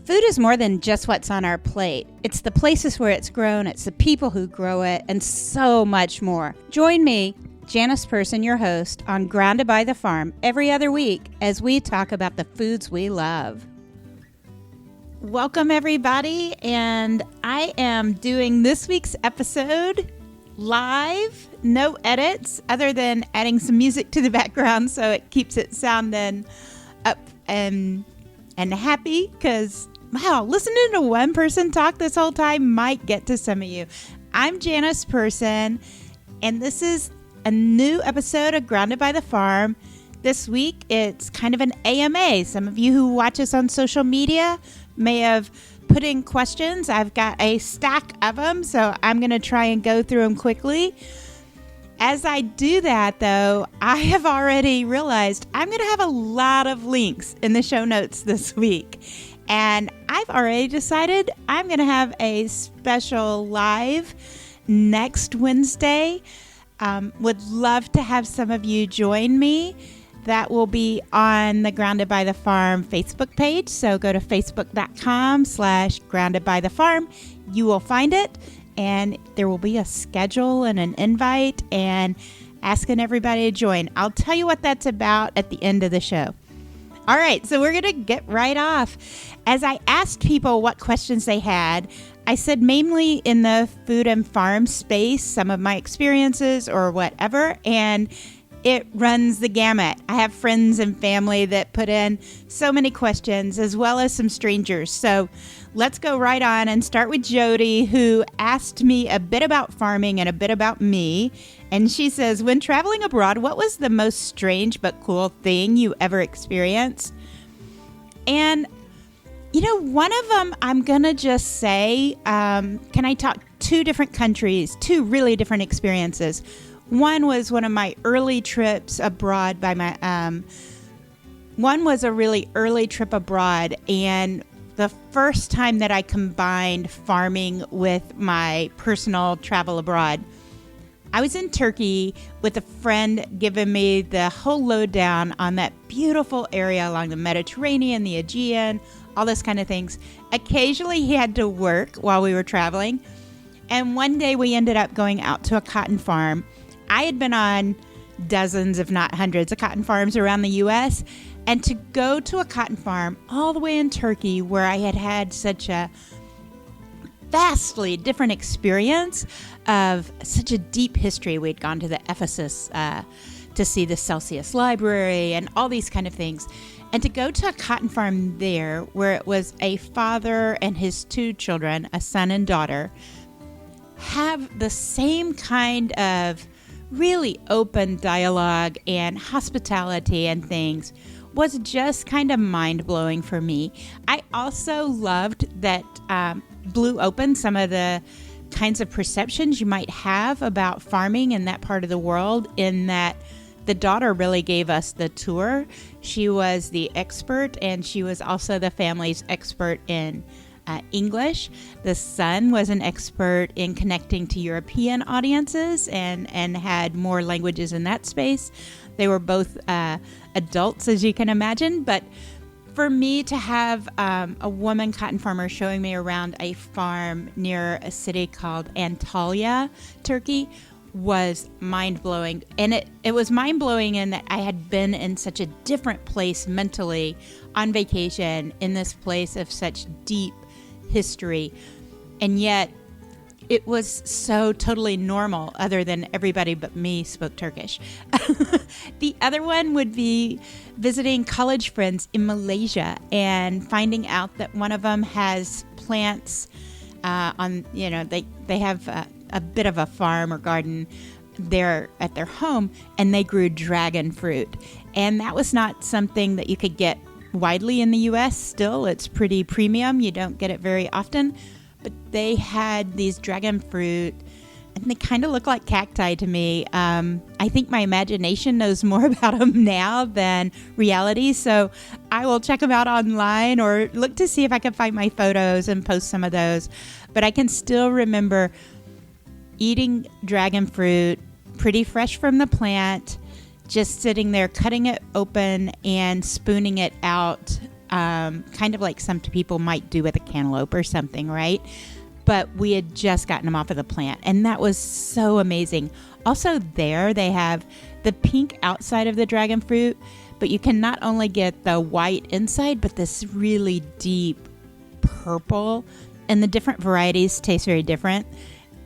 Food is more than just what's on our plate. It's the places where it's grown, it's the people who grow it, and so much more. Join me, Janice Person, your host, on Grounded by the Farm every other week as we talk about the foods we love. Welcome, everybody, and I am doing this week's episode live, no edits, other than adding some music to the background so it keeps it sounding up and happy, because wow, listening to one person talk this whole time might get to some of you. I'm Janice Person, and this is a new episode of Grounded by the Farm. This week, it's kind of an AMA. Some of you who watch us on social media may have put in questions. I've got a stack of them, so I'm going to try and go through them quickly. As I do that, though, I have already realized I'm going to have a lot of links in the show notes this week. And I've already decided I'm going to have a special live next Wednesday. Would love to have some of you join me. That will be on the Grounded by the Farm Facebook page. So go to facebook.com/Grounded by the Farm. You will find it. And there will be a schedule and an invite and asking everybody to join. I'll tell you what that's about at the end of the show. All right, so we're going to get right off. As I asked people what questions they had, I said mainly in the food and farm space, some of my experiences or whatever, and it runs the gamut. I have friends and family that put in so many questions, as well as some strangers. So let's go right on and start with Jody, who asked me a bit about farming and a bit about me. And she says, when traveling abroad, what was the most strange but cool thing you ever experienced? And, you know, one of them, I'm going to just say, can I talk two different countries, two really different experiences. One was one of my early trips abroad one was a really early trip abroad, and the first time that I combined farming with my personal travel abroad. I was in Turkey with a friend giving me the whole lowdown on that beautiful area along the Mediterranean, the Aegean, all those kind of things. Occasionally he had to work while we were traveling. And one day we ended up going out to a cotton farm. I had been on dozens, if not hundreds, of cotton farms around the U.S. And to go to a cotton farm all the way in Turkey, where I had such a vastly different experience of such a deep history. We'd gone to the Ephesus to see the Celsius Library and all these kind of things. And to go to a cotton farm there, where it was a father and his two children, a son and daughter, have the same kind of really open dialogue and hospitality and things, was just kind of mind-blowing for me. I also loved that blew open some of the kinds of perceptions you might have about farming in that part of the world, in that the daughter really gave us the tour. She was the expert, and she was also the family's expert in English. The son was an expert in connecting to European audiences and had more languages in that space. They were both adults, as you can imagine, but for me to have a woman cotton farmer showing me around a farm near a city called Antalya, Turkey, was mind-blowing. And it was mind-blowing in that I had been in such a different place mentally on vacation, in this place of such deep history, and yet it was so totally normal, other than everybody but me spoke Turkish. The other one would be visiting college friends in Malaysia and finding out that one of them has plants they have a bit of a farm or garden there at their home, and they grew dragon fruit. And that was not something that you could get widely in the U.S. Still, it's pretty premium. You don't get it very often. But they had these dragon fruit, and they kind of look like cacti to me. I think my imagination knows more about them now than reality, so I will check them out online or look to see if I can find my photos and post some of those. But I can still remember eating dragon fruit, pretty fresh from the plant, just sitting there, cutting it open and spooning it out kind of like some people might do with a cantaloupe or something, right? But we had just gotten them off of the plant, and that was so amazing. Also there, they have the pink outside of the dragon fruit, but you can not only get the white inside, but this really deep purple, and the different varieties taste very different.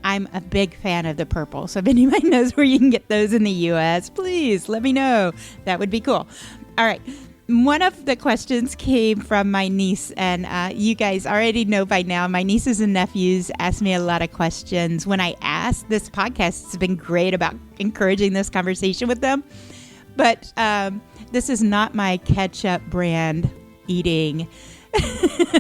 I'm a big fan of the purple, so if anybody knows where you can get those in the U.S., please let me know. That would be cool. All right. One of the questions came from my niece, and you guys already know by now, my nieces and nephews ask me a lot of questions. When I ask, this podcast has been great about encouraging this conversation with them. But this is not my ketchup brand eating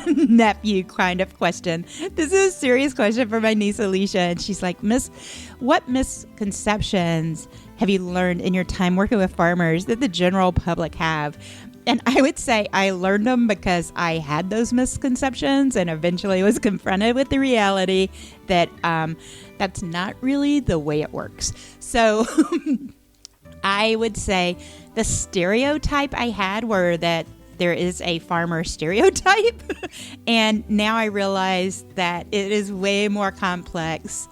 nephew kind of question. This is a serious question for my niece Alicia, and she's like, Miss, what misconceptions have you learned in your time working with farmers that the general public have? And I would say I learned them because I had those misconceptions and eventually was confronted with the reality that that's not really the way it works. So I would say the stereotype I had were that there is a farmer stereotype. And now I realize that it is way more complex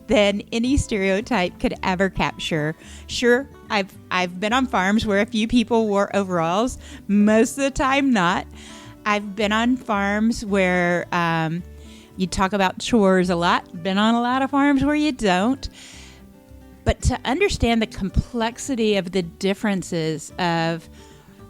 than any stereotype could ever capture. Sure, I've been on farms where a few people wore overalls, most of the time not. I've been on farms where you talk about chores a lot. Been on a lot of farms where you don't. But to understand the complexity of the differences of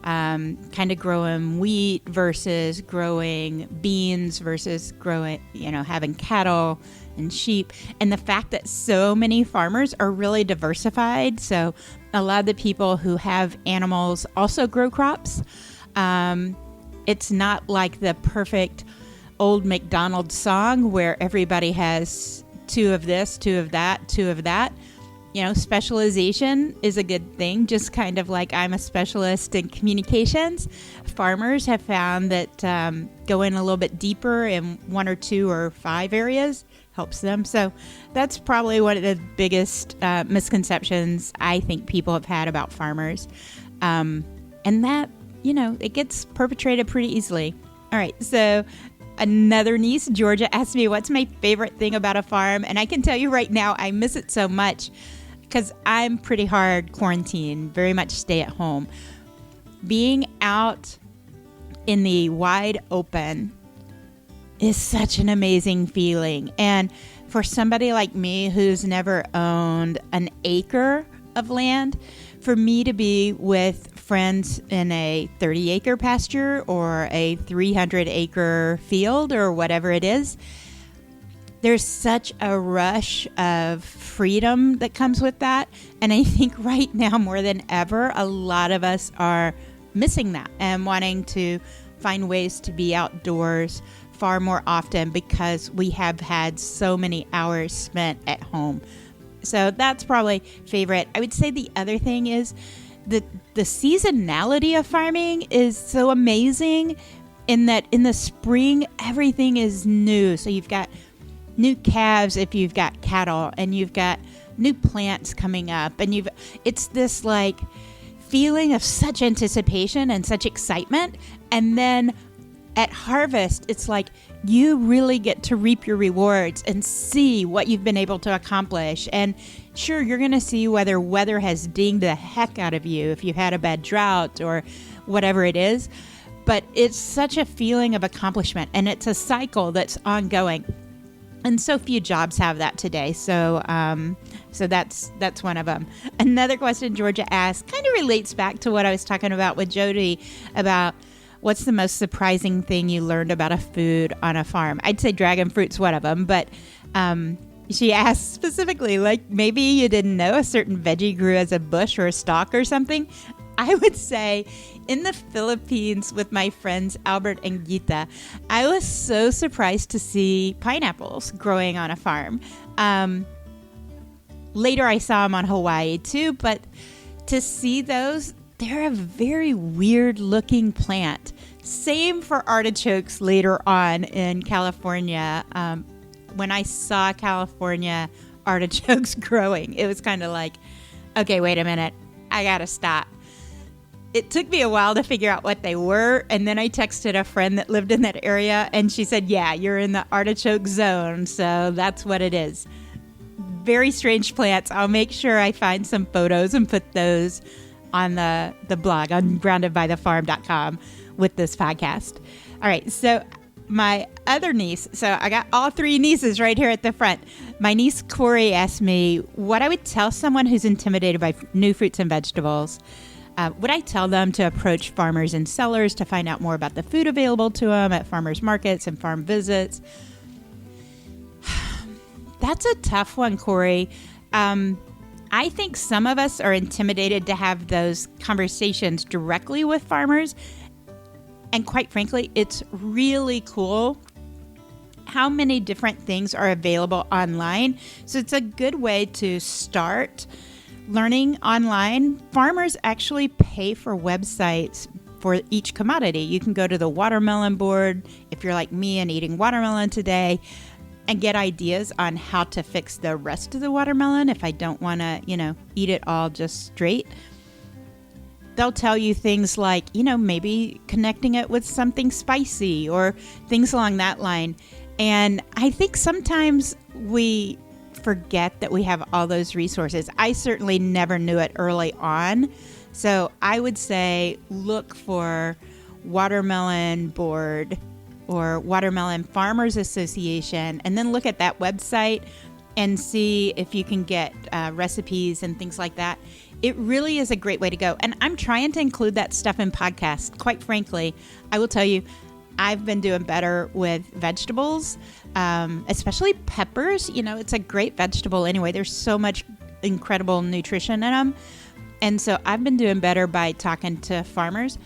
kind of growing wheat versus growing beans versus growing, having cattle and sheep, and the fact that so many farmers are really diversified. So a lot of the people who have animals also grow crops. It's not like the perfect old McDonald's song where everybody has 2 of this, 2 of that, 2 of that. Specialization is a good thing, just kind of like I'm a specialist in communications. Farmers have found that going a little bit deeper in 1 or 2 or 5 areas helps them. So that's probably one of the biggest misconceptions I think people have had about farmers. And that, it gets perpetrated pretty easily. All right, so another niece, Georgia, asked me, what's my favorite thing about a farm? And I can tell you right now, I miss it so much because I'm pretty hard quarantine, very much stay at home. Being out in the wide open is such an amazing feeling. And for somebody like me who's never owned an acre of land, for me to be with friends in a 30-acre pasture or a 300-acre field or whatever it is, there's such a rush of freedom that comes with that. And I think right now more than ever, a lot of us are missing that and wanting to find ways to be outdoors far more often because we have had so many hours spent at home. So that's probably favorite. I would say the other thing is the seasonality of farming is so amazing in that in the spring, everything is new. So you've got new calves if you've got cattle, and you've got new plants coming up, and it's this like feeling of such anticipation and such excitement. And then at harvest, it's like you really get to reap your rewards and see what you've been able to accomplish. And sure, you're going to see whether weather has dinged the heck out of you if you've had a bad drought or whatever it is. But it's such a feeling of accomplishment, and it's a cycle that's ongoing. And so few jobs have that today. So that's one of them. Another question Georgia asked kind of relates back to what I was talking about with Jody about what's the most surprising thing you learned about a food on a farm. I'd say dragon fruit's one of them, but she asked specifically, like maybe you didn't know a certain veggie grew as a bush or a stalk or something. I would say in the Philippines with my friends Albert and Gita, I was so surprised to see pineapples growing on a farm. Later I saw them on Hawaii too, but to see those, they're a very weird looking plant. Same for artichokes later on in California. When I saw California artichokes growing, it was kind of like, okay, wait a minute, I gotta stop. it took me a while to figure out what they were. And then I texted a friend that lived in that area, and she said, yeah, you're in the artichoke zone. So that's what it is. Very strange plants. I'll make sure I find some photos and put those on the blog on groundedbythefarm.com with this podcast. All right. So my other niece, so I got all three nieces right here at the front. My niece Corey asked me what I would tell someone who's intimidated by new fruits and vegetables. Would I tell them to approach farmers and sellers to find out more about the food available to them at farmers markets and farm visits? That's a tough one, Corey. I think some of us are intimidated to have those conversations directly with farmers. And quite frankly, it's really cool how many different things are available online. So it's a good way to start learning online. Farmers actually pay for websites for each commodity. You can go to the watermelon board if you're like me and eating watermelon today, and get ideas on how to fix the rest of the watermelon if I don't want to, eat it all just straight. They'll tell you things like, maybe connecting it with something spicy or things along that line. And I think sometimes we forget that we have all those resources. I certainly never knew it early on. So I would say look for Watermelon Board or Watermelon Farmers Association, and then look at that website and see if you can get recipes and things like that. It really is a great way to go. And I'm trying to include that stuff in podcasts. Quite frankly, I will tell you, I've been doing better with vegetables, especially peppers. It's a great vegetable anyway. There's so much incredible nutrition in them. And so I've been doing better by talking to farmers.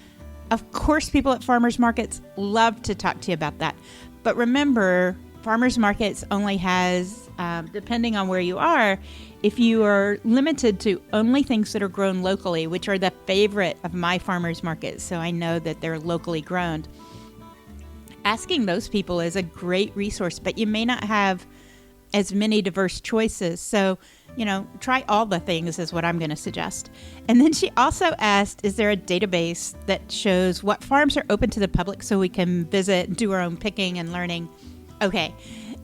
Of course, people at farmers markets love to talk to you about that. But remember, farmers markets only has, depending on where you are, if you are limited to only things that are grown locally, which are the favorite of my farmers markets, so I know that they're locally grown, asking those people is a great resource, but you may not have as many diverse choices. So, try all the things is what I'm going to suggest. And then she also asked, is there a database that shows what farms are open to the public so we can visit and do our own picking and learning? Okay,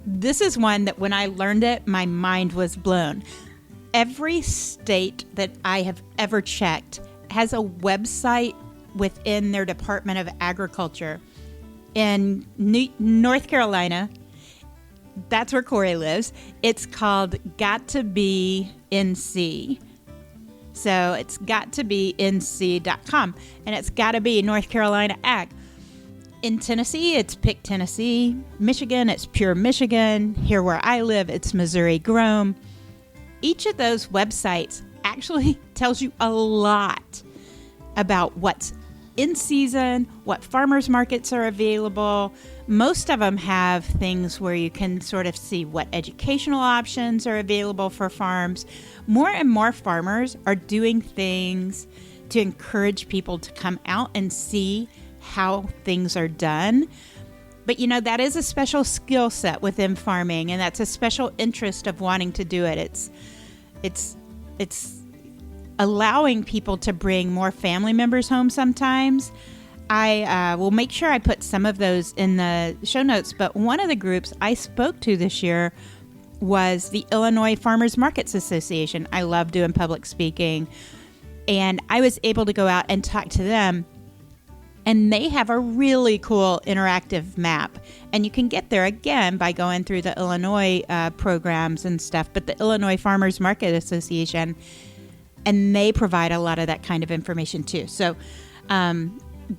this is one that when I learned it, my mind was blown. Every state that I have ever checked has a website within their Department of Agriculture. In North Carolina, that's where Corey lives. It's called Got to Be NC. So it's gottobenc.com, and it's Gotta Be North Carolina Ag. In Tennessee, it's Pick Tennessee. Michigan, it's Pure Michigan. Here where I live, it's Missouri Grown. Each of those websites actually tells you a lot about what's in season, what farmers markets are available. Most of them have things where you can sort of see what educational options are available for farms. More and more farmers are doing things to encourage people to come out and see how things are done. But that is a special skill set within farming, and that's a special interest of wanting to do it. It's allowing people to bring more family members home sometimes. I will make sure I put some of those in the show notes, but one of the groups I spoke to this year was the Illinois Farmers Markets Association. I love doing public speaking, and I was able to go out and talk to them, and they have a really cool interactive map, and you can get there again by going through the Illinois programs and stuff, but the Illinois Farmers Market Association, and they provide a lot of that kind of information too. So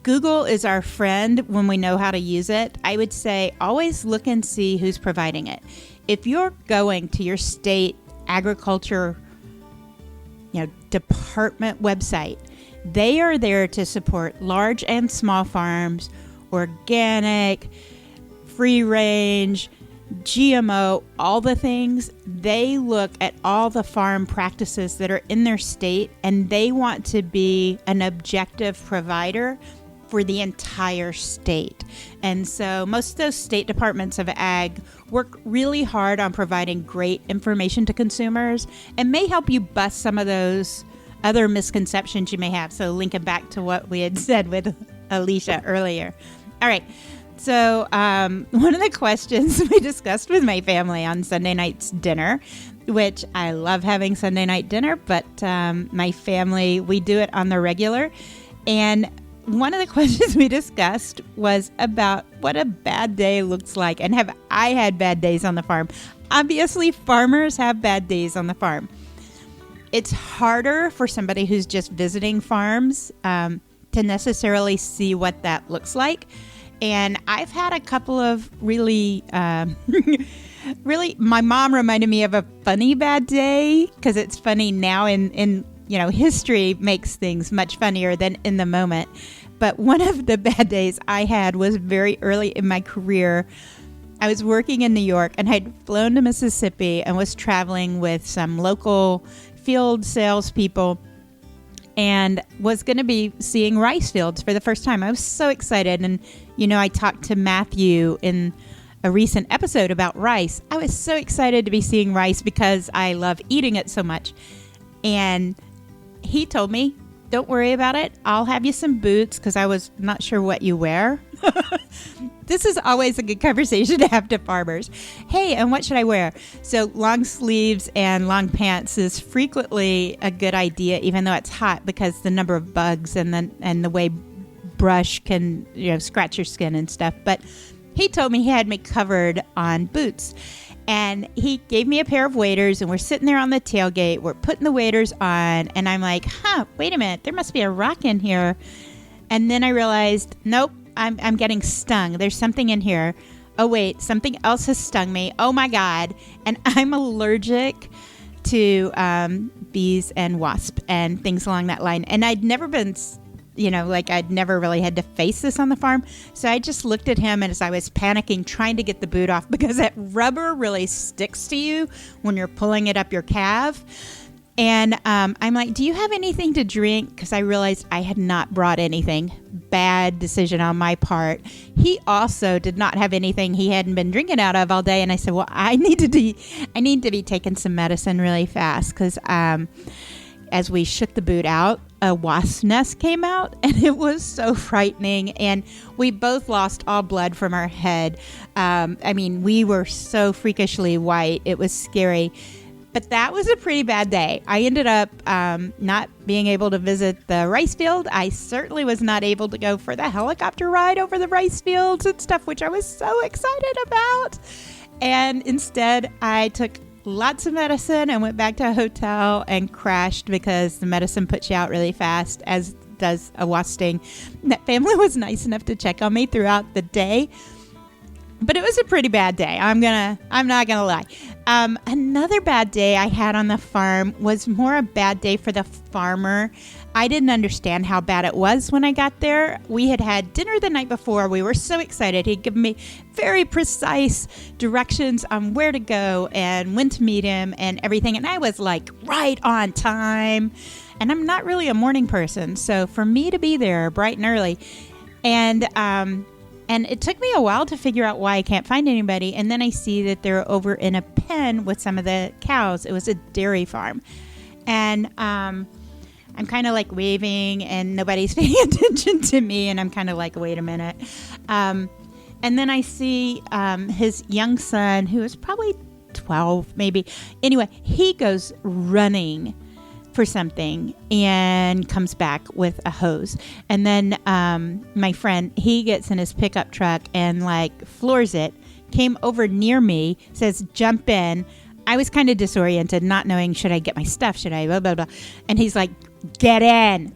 Google is our friend when we know how to use it. I would say always look and see who's providing it. If you're going to your state agriculture department website, they are there to support large and small farms, organic, free range, GMO, all the things. They look at all the farm practices that are in their state, and they want to be an objective provider for the entire state. And so most of those state departments of ag work really hard on providing great information to consumers and may help you bust some of those other misconceptions you may have. So linking back to what we had said with Alicia earlier. All right. So one of the questions we discussed with my family on Sunday night's dinner, which I love having Sunday night dinner, but my family, we do it on the regular. And one of the questions we discussed was about what a bad day looks like. And have I had bad days on the farm? Obviously, farmers have bad days on the farm. It's harder for somebody who's just visiting farms to necessarily see what that looks like. And I've had a couple of really, really, my mom reminded me of a funny bad day, because it's funny now in history makes things much funnier than in the moment. But one of the bad days I had was very early in my career. I was working in New York and I'd flown to Mississippi and was traveling with some local field salespeople and was going to be seeing rice fields for the first time. I was so excited. And, I talked to Matthew in a recent episode about rice. I was so excited to be seeing rice because I love eating it so much. And he told me, don't worry about it. I'll have you some boots, because I was not sure what you wear. This is always a good conversation to have to farmers. Hey, and what should I wear? So long sleeves and long pants is frequently a good idea, even though it's hot, because the number of bugs and the way brush can scratch your skin and stuff. But he told me he had me covered on boots. And he gave me a pair of waders, and we're sitting there on the tailgate. We're putting the waders on, and I'm like, wait a minute. There must be a rock in here. And then I realized, nope, I'm getting stung. There's something in here. Oh, wait, something else has stung me. Oh, my God. And I'm allergic to bees and wasps and things along that line. And I'd never been I'd never really had to face this on the farm. So I just looked at him, and as I was panicking, trying to get the boot off, because that rubber really sticks to you when you're pulling it up your calf. And I'm like, do you have anything to drink? Because I realized I had not brought anything. Bad decision on my part. He also did not have anything he hadn't been drinking out of all day. And I said, well, I need to be taking some medicine really fast, because as we shook the boot out, a wasp nest came out, and it was so frightening. And we both lost all blood from our head. We were so freakishly white. It was scary. But that was a pretty bad day. I ended up not being able to visit the rice field. I certainly was not able to go for the helicopter ride over the rice fields and stuff, which I was so excited about. And instead, I took lots of medicine and went back to a hotel and crashed, because the medicine puts you out really fast, as does a wasp sting. That family was nice enough to check on me throughout the day, but it was a pretty bad day. I'm not gonna lie. Another bad day I had on the farm was more a bad day for the farmer. I didn't understand how bad it was when I got there. We had dinner the night before. We were so excited. He'd given me very precise directions on where to go and when to meet him and everything. And I was like right on time. And I'm not really a morning person. So for me to be there bright and early, and it took me a while to figure out why I can't find anybody. And then I see that they're over in a pen with some of the cows. It was a dairy farm. And I'm kind of like waving, and nobody's paying attention to me. And I'm kind of like, wait a minute. And then I see his young son, who is probably 12, maybe. Anyway, he goes running for something and comes back with a hose. And then my friend, he gets in his pickup truck and like floors it, came over near me, says, jump in. I was kind of disoriented, not knowing, should I get my stuff? Should I blah, blah, blah. And he's like, get in.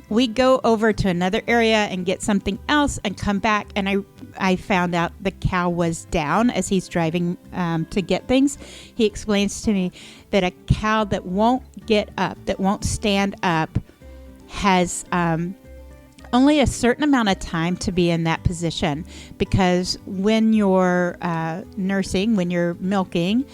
We go over to another area and get something else and come back. And I found out the cow was down as he's driving to get things. He explains to me that a cow that won't get up, that won't stand up, has only a certain amount of time to be in that position, because when you're nursing, when you're milking,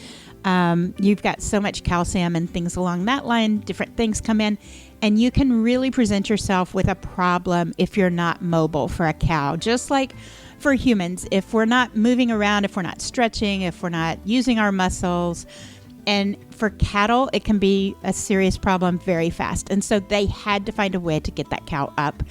you've got so much calcium and things along that line, different things come in, and you can really present yourself with a problem if you're not mobile for a cow. Just like for humans, if we're not moving around, if we're not stretching, if we're not using our muscles, And for cattle, it can be a serious problem very fast. And so they had to find a way to get that cow up.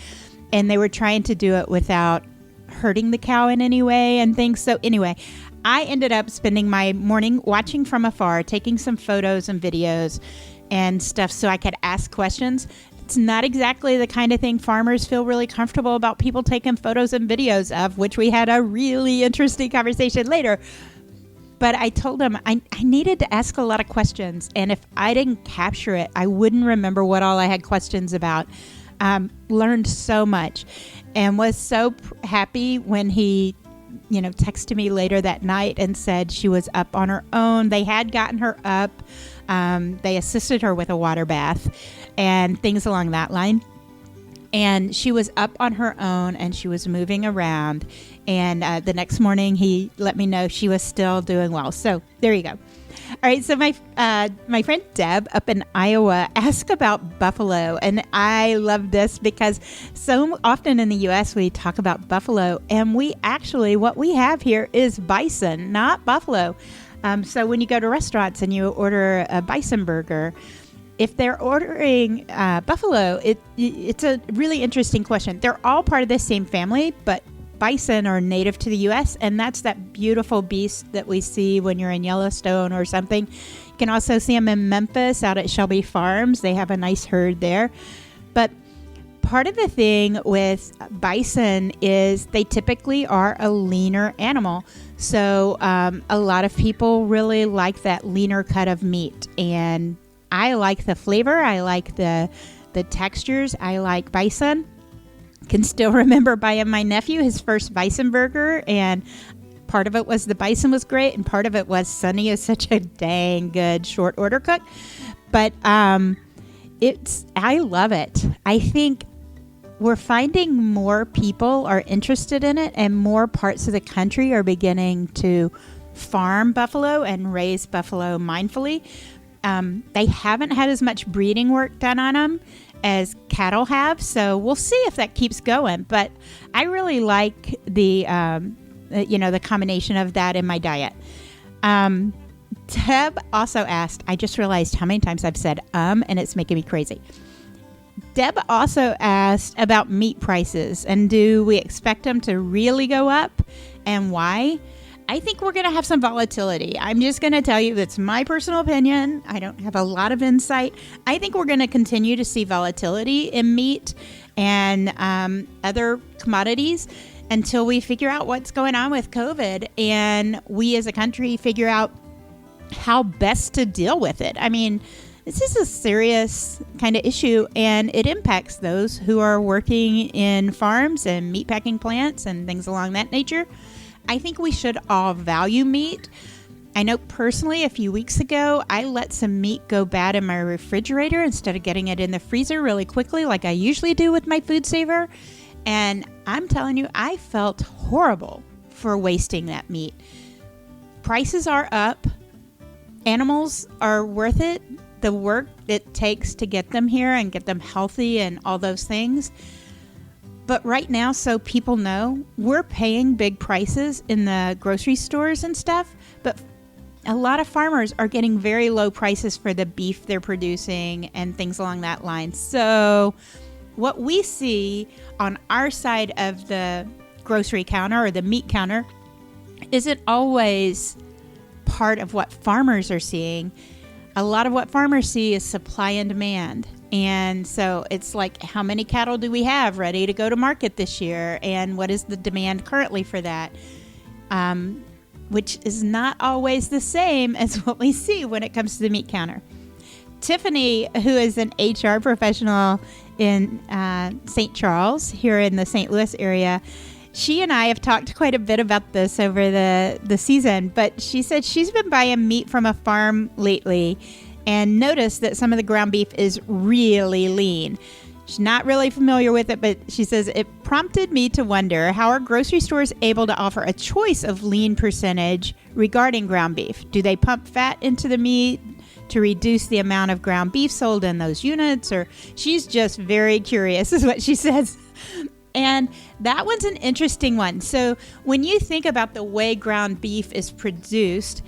And they were trying to do it without hurting the cow in any way and things. So anyway, I ended up spending my morning watching from afar, taking some photos and videos and stuff so I could ask questions. It's not exactly the kind of thing farmers feel really comfortable about people taking photos and videos of, which we had a really interesting conversation later. But I told him I needed to ask a lot of questions. And if I didn't capture it, I wouldn't remember what all I had questions about. Learned so much and was so happy when he, texted me later that night and said she was up on her own. They had gotten her up. They assisted her with a water bath and things along that line. And she was up on her own and she was moving around. And the next morning, he let me know she was still doing well. So there you go. All right. So my friend Deb up in Iowa asked about buffalo. And I love this because so often in the U.S. we talk about buffalo. And what we have here is bison, not buffalo. So when you go to restaurants and you order a bison burger, if they're ordering buffalo, it's a really interesting question. They're all part of the same family, but bison are native to the U.S., and that's that beautiful beast that we see when you're in Yellowstone or something. You can also see them in Memphis out at Shelby Farms. They have a nice herd there. But part of the thing with bison is they typically are a leaner animal. So a lot of people really like that leaner cut of meat. And I like the flavor. I like the textures. I like bison. Can still remember buying my nephew his first bison burger, and part of it was the bison was great, and part of it was Sonny is such a dang good short order cook. But I love it. I think we're finding more people are interested in it, and more parts of the country are beginning to farm buffalo and raise buffalo mindfully. They haven't had as much breeding work done on them as cattle have, so we'll see if that keeps going. But I really like the combination of that in my diet. Deb also asked, I just realized how many times I've said and it's making me crazy. Deb also asked about meat prices, and do we expect them to really go up, and why? I think we're going to have some volatility. I'm just going to tell you that's my personal opinion. I don't have a lot of insight. I think we're going to continue to see volatility in meat and other commodities until we figure out what's going on with COVID and we as a country figure out how best to deal with it. I mean, this is a serious kind of issue, and it impacts those who are working in farms and meatpacking plants and things along that nature. I think we should all value meat. I know personally a few weeks ago, I let some meat go bad in my refrigerator instead of getting it in the freezer really quickly like I usually do with my food saver. And I'm telling you, I felt horrible for wasting that meat. Prices are up. Animals are worth it. The work it takes to get them here and get them healthy and all those things. But right now, so people know, we're paying big prices in the grocery stores and stuff, but a lot of farmers are getting very low prices for the beef they're producing and things along that line. So what we see on our side of the grocery counter or the meat counter isn't always part of what farmers are seeing. A lot of what farmers see is supply and demand. And so it's like, how many cattle do we have ready to go to market this year? And what is the demand currently for that? Which is not always the same as what we see when it comes to the meat counter. Tiffany, who is an HR professional in St. Charles, here in the St. Louis area, she and I have talked quite a bit about this over the season, but she said she's been buying meat from a farm lately and noticed that some of the ground beef is really lean. She's not really familiar with it, but she says it prompted me to wonder, how are grocery stores able to offer a choice of lean percentage regarding ground beef? Do they pump fat into the meat to reduce the amount of ground beef sold in those units? Or she's just very curious is what she says. And that one's an interesting one. So when you think about the way ground beef is produced,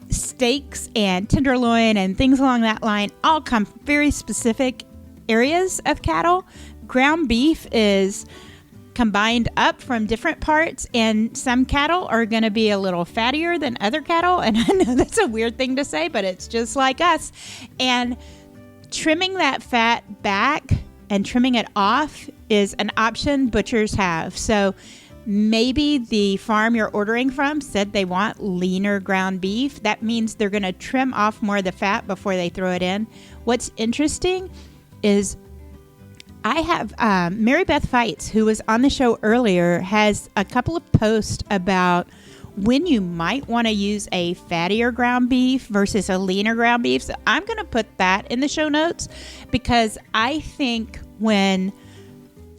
steaks and tenderloin and things along that line all come from very specific areas of cattle. Ground beef is combined up from different parts, and some cattle are going to be a little fattier than other cattle. And I know that's a weird thing to say, but it's just like us. And trimming that fat back and trimming it off is an option butchers have. So maybe the farm you're ordering from said they want leaner ground beef. That means they're going to trim off more of the fat before they throw it in. What's interesting is I have Mary Beth Feitz, who was on the show earlier, has a couple of posts about when you might want to use a fattier ground beef versus a leaner ground beef. So I'm going to put that in the show notes, because I think when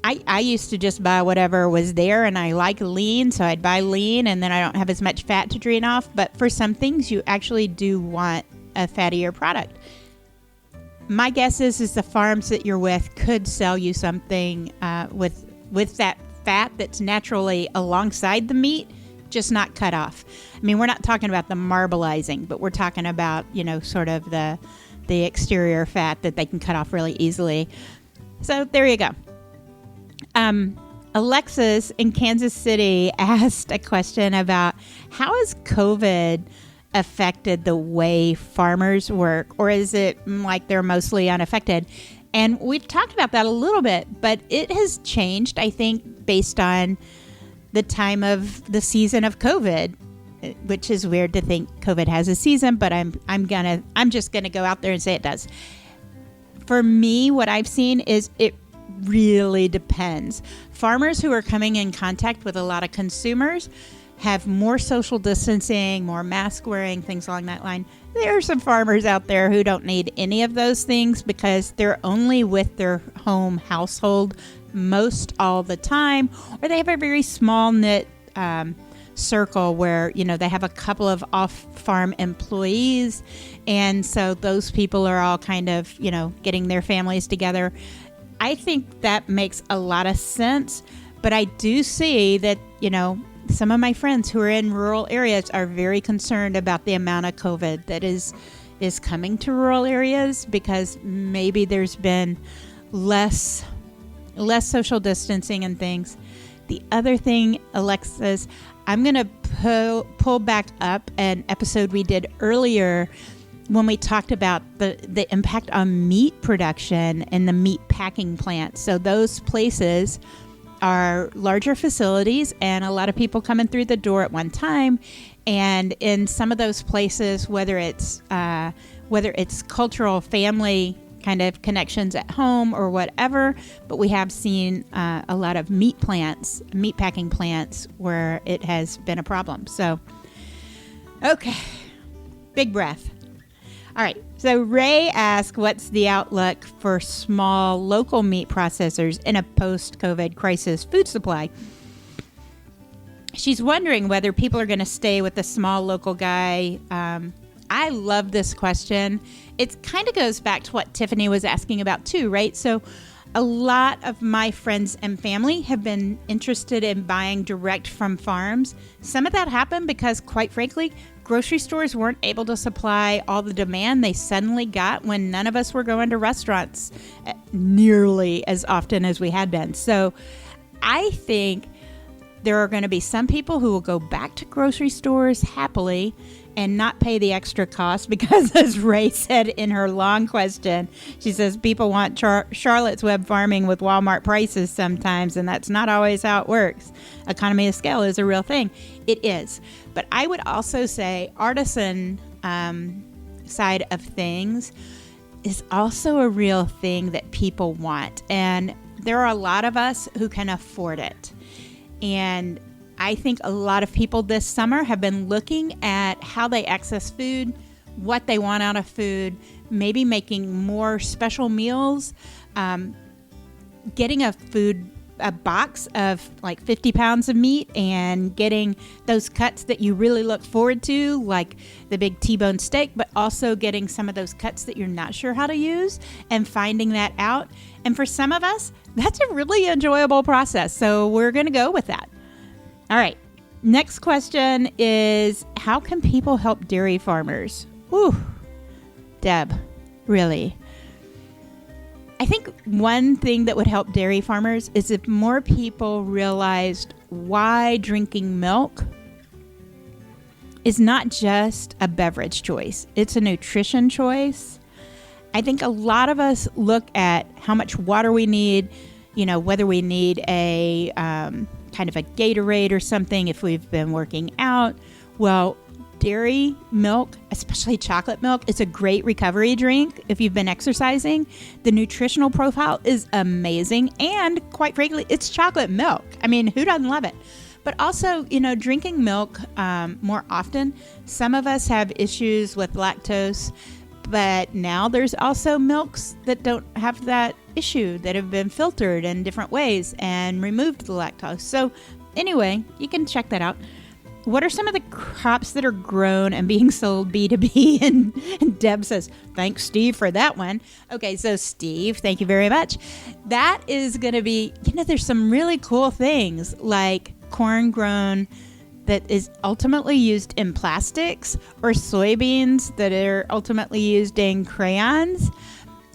I used to just buy whatever was there, and I like lean, so I'd buy lean, and then I don't have as much fat to drain off. But for some things, you actually do want a fattier product. My guess is the farms that you're with could sell you something with that fat that's naturally alongside the meat, just not cut off. I mean, we're not talking about the marbleizing, but we're talking about, sort of the exterior fat that they can cut off really easily. So there you go. Alexis in Kansas City asked a question about how has COVID affected the way farmers work, or is it like they're mostly unaffected? And we've talked about that a little bit, but it has changed, I think, based on the time of the season of COVID, which is weird to think COVID has a season, but I'm just gonna go out there and say it does. For me, what I've seen is it really depends. Farmers who are coming in contact with a lot of consumers have more social distancing, more mask wearing, things along that line. There are some farmers out there who don't need any of those things because they're only with their home household most all the time, or they have a very small knit circle where, they have a couple of off-farm employees, and so those people are all kind of, getting their families together. I think that makes a lot of sense, but I do see that, some of my friends who are in rural areas are very concerned about the amount of COVID that is coming to rural areas, because maybe there's been less social distancing and things. The other thing, Alexis, I'm going to pull back up an episode we did earlier when we talked about the impact on meat production and the meat packing plants. So those places are larger facilities and a lot of people coming through the door at one time. And in some of those places, whether it's cultural family kind of connections at home or whatever, but we have seen a lot of meat packing plants where it has been a problem. So, okay, big breath. All right, so Ray asked, what's the outlook for small local meat processors in a post-COVID crisis food supply? She's wondering whether people are going to stay with the small local guy. I love this question. It kind of goes back to what Tiffany was asking about too, right? So a lot of my friends and family have been interested in buying direct from farms. Some of that happened because, quite frankly, grocery stores weren't able to supply all the demand they suddenly got when none of us were going to restaurants nearly as often as we had been. So I think there are going to be some people who will go back to grocery stores happily and not pay the extra cost because, as Ray said in her long question, she says people want Charlotte's Web farming with Walmart prices sometimes, and that's not always how it works. Economy of scale is a real thing. It is. But I would also say artisan side of things is also a real thing that people want. And there are a lot of us who can afford it. And I think a lot of people this summer have been looking at how they access food, what they want out of food, maybe making more special meals, getting a food a box of like 50 pounds of meat and getting those cuts that you really look forward to, like the big T-bone steak, but also getting some of those cuts that you're not sure how to use and finding that out. And for some of us, that's a really enjoyable process. So we're going to go with that. All right. Next question is, how can people help dairy farmers? Whew. Deb, really? I think one thing that would help dairy farmers is if more people realized why drinking milk is not just a beverage choice. It's a nutrition choice. I think a lot of us look at how much water we need, whether we need a kind of a Gatorade or something if we've been working out. Well, dairy milk, especially chocolate milk, is a great recovery drink if you've been exercising. The nutritional profile is amazing. And quite frankly, it's chocolate milk. I mean, who doesn't love it? But also, drinking milk more often. Some of us have issues with lactose, but now there's also milks that don't have that issue, that have been filtered in different ways and removed the lactose. So anyway, you can check that out. What are some of the crops that are grown and being sold B2B? And Deb says, thanks, Steve, for that one. Okay, so Steve, thank you very much. That is going to be, there's some really cool things like corn grown that is ultimately used in plastics, or soybeans that are ultimately used in crayons.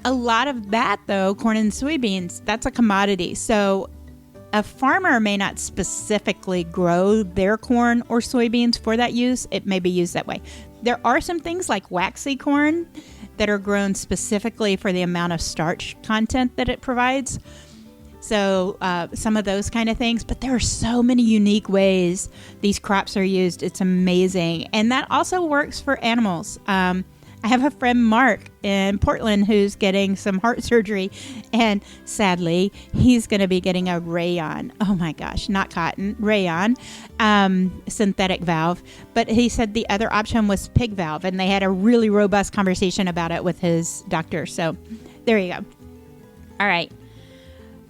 A lot of that, though, corn and soybeans, that's a commodity. So a farmer may not specifically grow their corn or soybeans for that use. It may be used that way. There are some things like waxy corn that are grown specifically for the amount of starch content that it provides. So some of those kind of things. But there are so many unique ways these crops are used. It's amazing. And that also works for animals. I have a friend, Mark, in Portland who's getting some heart surgery, and sadly, he's going to be getting a rayon. Oh my gosh, not cotton, rayon, synthetic valve. But he said the other option was pig valve, and they had a really robust conversation about it with his doctor. So there you go. All right.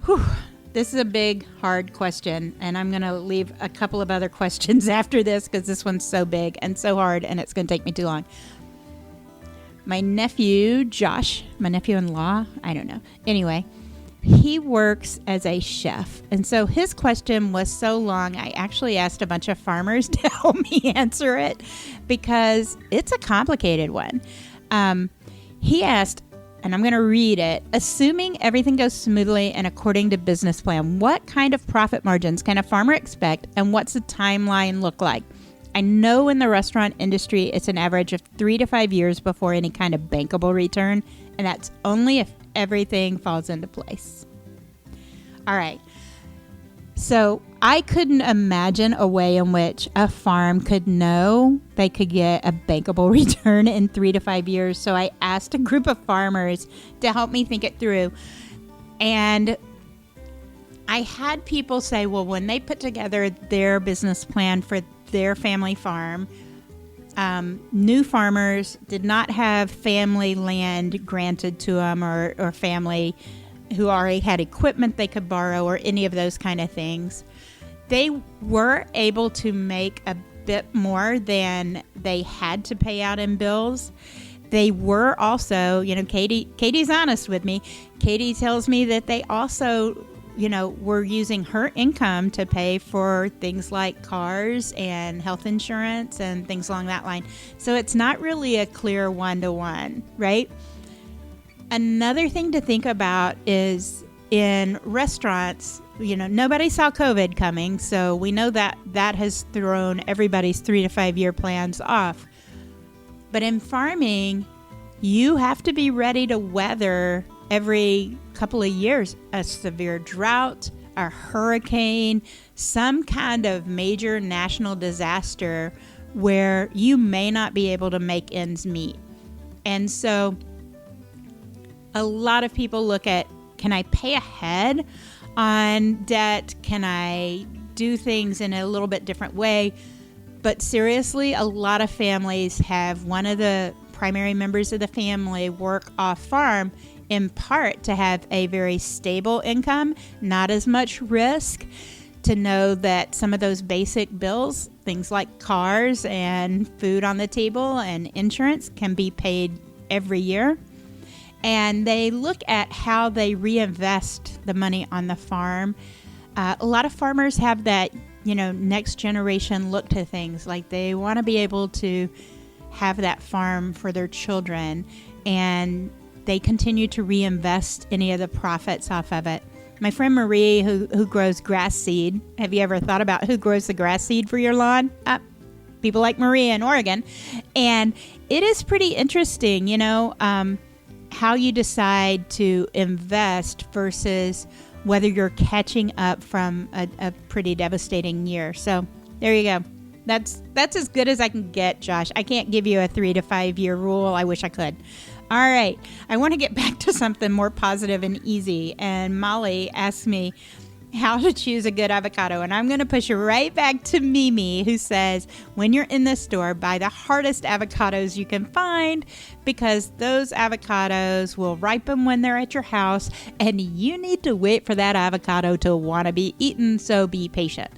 Whew. This is a big, hard question, and I'm going to leave a couple of other questions after this because this one's so big and so hard, and it's going to take me too long. My nephew, Josh, my nephew-in-law, I don't know. Anyway, he works as a chef. And so his question was so long, I actually asked a bunch of farmers to help me answer it because it's a complicated one. He asked, and I'm going to read it, assuming everything goes smoothly and according to business plan, what kind of profit margins can a farmer expect, and what's the timeline look like? I know in the restaurant industry, it's an average of 3 to 5 years before any kind of bankable return, and that's only if everything falls into place. All right. So I couldn't imagine a way in which a farm could know they could get a bankable return in 3 to 5 years. So I asked a group of farmers to help me think it through. And I had people say, well, when they put together their business plan for their family farm, new farmers did not have family land granted to them or family who already had equipment they could borrow or any of those kind of things. They were able to make a bit more than they had to pay out in bills. They were also, Katie's honest with me. Katie tells me that they also were using her income to pay for things like cars and health insurance and things along that line. So it's not really a clear one-to-one, right? Another thing to think about is in restaurants, nobody saw COVID coming, so we know that that has thrown everybody's 3 to 5 year plans off. But in farming, you have to be ready to weather every couple of years a severe drought, a hurricane, some kind of major national disaster where you may not be able to make ends meet. And so a lot of people look at, can I pay ahead on debt? Can I do things in a little bit different way? But seriously, a lot of families have one of the primary members of the family work off farm in part to have a very stable income, not as much risk, to know that some of those basic bills, things like cars and food on the table and insurance, can be paid every year. And they look at how they reinvest the money on the farm. A lot of farmers have that, next generation look to things. Like they want to be able to have that farm for their children, and they continue to reinvest any of the profits off of it. My friend Marie, who grows grass seed, have you ever thought about who grows the grass seed for your lawn? People like Marie in Oregon. And it is pretty interesting, how you decide to invest versus whether you're catching up from a pretty devastating year. So there you go. That's as good as I can get, Josh. I can't give you a 3 to 5 year rule. I wish I could. All right. I want to get back to something more positive and easy. And Molly asked me how to choose a good avocado. And I'm going to push you right back to Mimi, who says, when you're in the store, buy the hardest avocados you can find, because those avocados will ripen when they're at your house, and you need to wait for that avocado to want to be eaten, so be patient.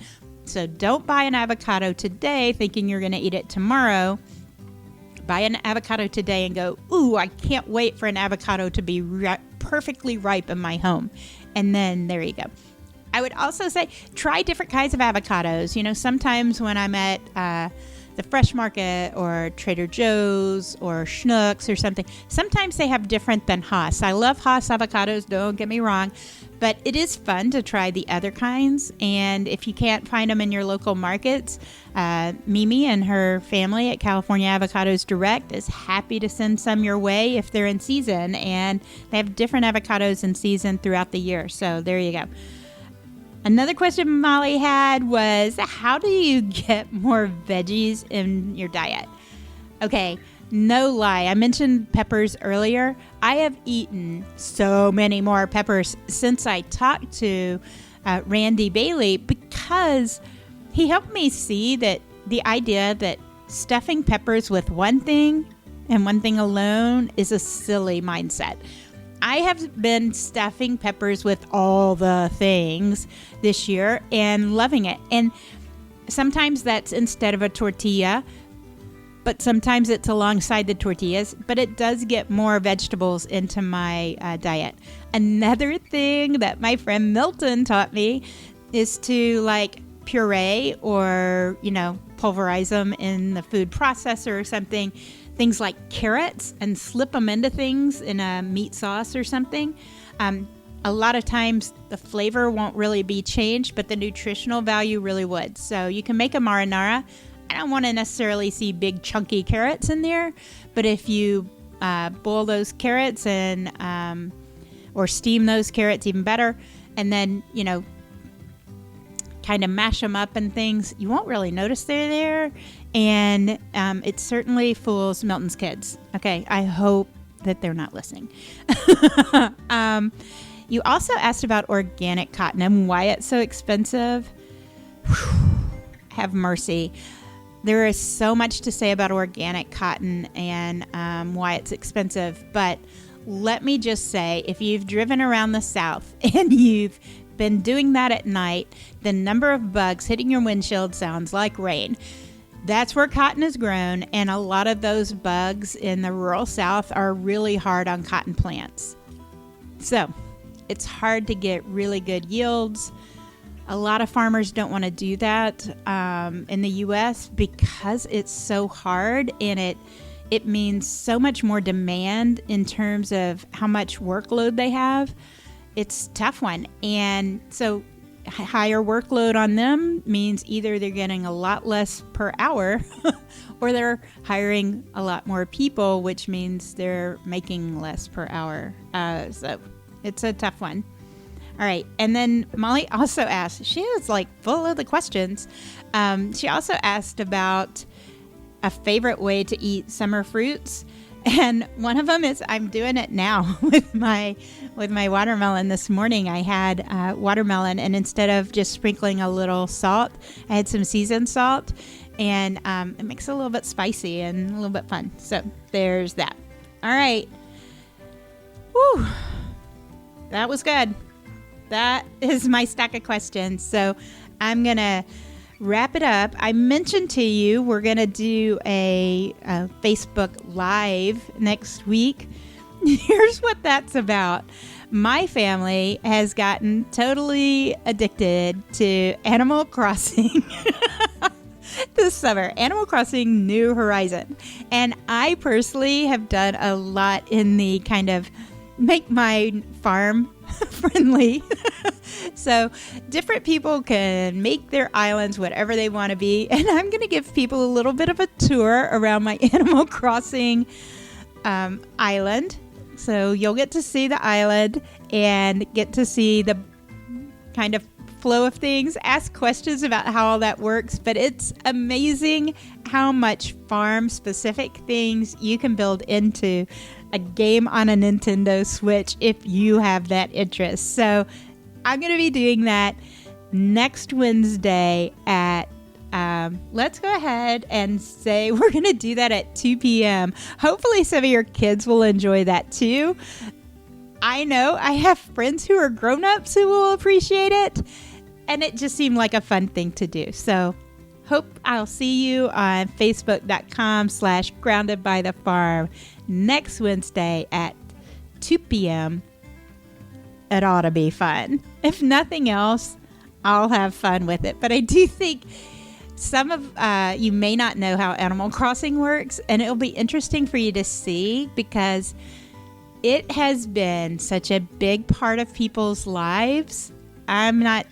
So don't buy an avocado today thinking you're going to eat it tomorrow. Buy an avocado today and go, ooh, I can't wait for an avocado to be perfectly ripe in my home. And then there you go. I would also say try different kinds of avocados. Sometimes when I'm at the Fresh Market or Trader Joe's or Schnucks or something, sometimes they have different than Hass. I love Hass avocados, don't get me wrong, but it is fun to try the other kinds. And if you can't find them in your local markets, Mimi and her family at California Avocados Direct is happy to send some your way if they're in season. And they have different avocados in season throughout the year. So there you go. Another question Molly had was, how do you get more veggies in your diet? Okay, no lie. I mentioned peppers earlier. I have eaten so many more peppers since I talked to Randy Bailey, because he helped me see that the idea that stuffing peppers with one thing and one thing alone is a silly mindset. I have been stuffing peppers with all the things this year and loving it. And sometimes that's instead of a tortilla, but sometimes it's alongside the tortillas. But it does get more vegetables into my diet. Another thing that my friend Milton taught me is to puree or, pulverize them in the food processor or something. Things like carrots, and slip them into things in a meat sauce or something. A lot of times the flavor won't really be changed, but the nutritional value really would. So you can make a marinara. I don't want to necessarily see big chunky carrots in there, but if you boil those carrots and or steam those carrots, even better, and then kind of mash them up and things, you won't really notice they're there. And it certainly fools Milton's kids. Okay, I hope that they're not listening. You also asked about organic cotton and why it's so expensive. Have mercy. There is so much to say about organic cotton and why it's expensive. But let me just say, if you've driven around the South and you've been doing that at night, the number of bugs hitting your windshield sounds like rain. That's where cotton is grown, and a lot of those bugs in the rural South are really hard on cotton plants. So it's hard to get really good yields. A lot of farmers don't want to do that in the U.S. because it's so hard, and it means so much more demand in terms of how much workload they have. It's a tough one. And so higher workload on them means either they're getting a lot less per hour or they're hiring a lot more people, which means they're making less per hour. So it's a tough one. All right. And then Molly also asked, she is full of the questions. She also asked about a favorite way to eat summer fruits. And one of them is, I'm doing it now with my watermelon. This morning I had watermelon, and instead of just sprinkling a little salt, I had some seasoned salt, and it makes it a little bit spicy and a little bit fun. So there's that. All right. Whew. that was good. That is my stack of questions. So I'm going to wrap it up. I mentioned to you we're going to do a Facebook Live next week. Here's what that's about. My family has gotten totally addicted to Animal Crossing this summer. Animal Crossing New Horizon. And I personally have done a lot in the kind of make my farm friendly. So different people can make their islands whatever they want to be. And I'm going to give people a little bit of a tour around my Animal Crossing island. So you'll get to see the island and get to see the kind of flow of things, ask questions about how all that works. But it's amazing how much farm specific things you can build into a game on a Nintendo Switch if you have that interest. So I'm going to be doing that next Wednesday at, let's go ahead and say we're going to do that at 2 p.m. Hopefully some of your kids will enjoy that too. I know I have friends who are grown-ups who will appreciate it, and it just seemed like a fun thing to do. So hope I'll see you on facebook.com/groundedbythefarm next Wednesday at 2 p.m. It ought to be fun. If nothing else, I'll have fun with it. But I do think some of you may not know how Animal Crossing works, and it'll be interesting for you to see because it has been such a big part of people's lives. I'm not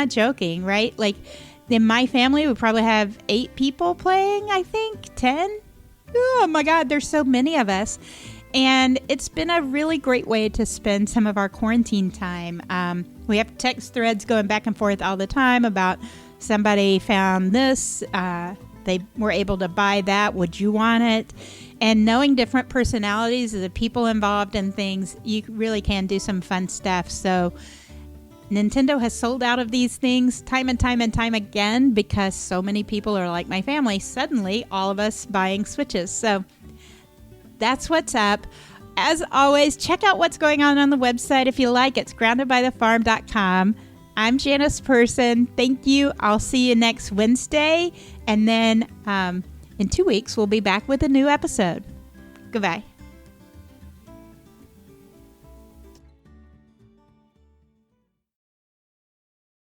joking, right? Like in my family, we probably have 8 people playing, I think, 10. Oh my God, there's so many of us. And it's been a really great way to spend some of our quarantine time. We have text threads going back and forth all the time about somebody found this, they were able to buy that, would you want it? And knowing different personalities of the people involved in things, you really can do some fun stuff. So Nintendo has sold out of these things time and time and time again because so many people are like my family, suddenly all of us buying Switches. So that's what's up. As always, check out what's going on the website if you like. It's groundedbythefarm.com. I'm Janice Person. Thank you. I'll see you next Wednesday. And then in 2 weeks, we'll be back with a new episode. Goodbye.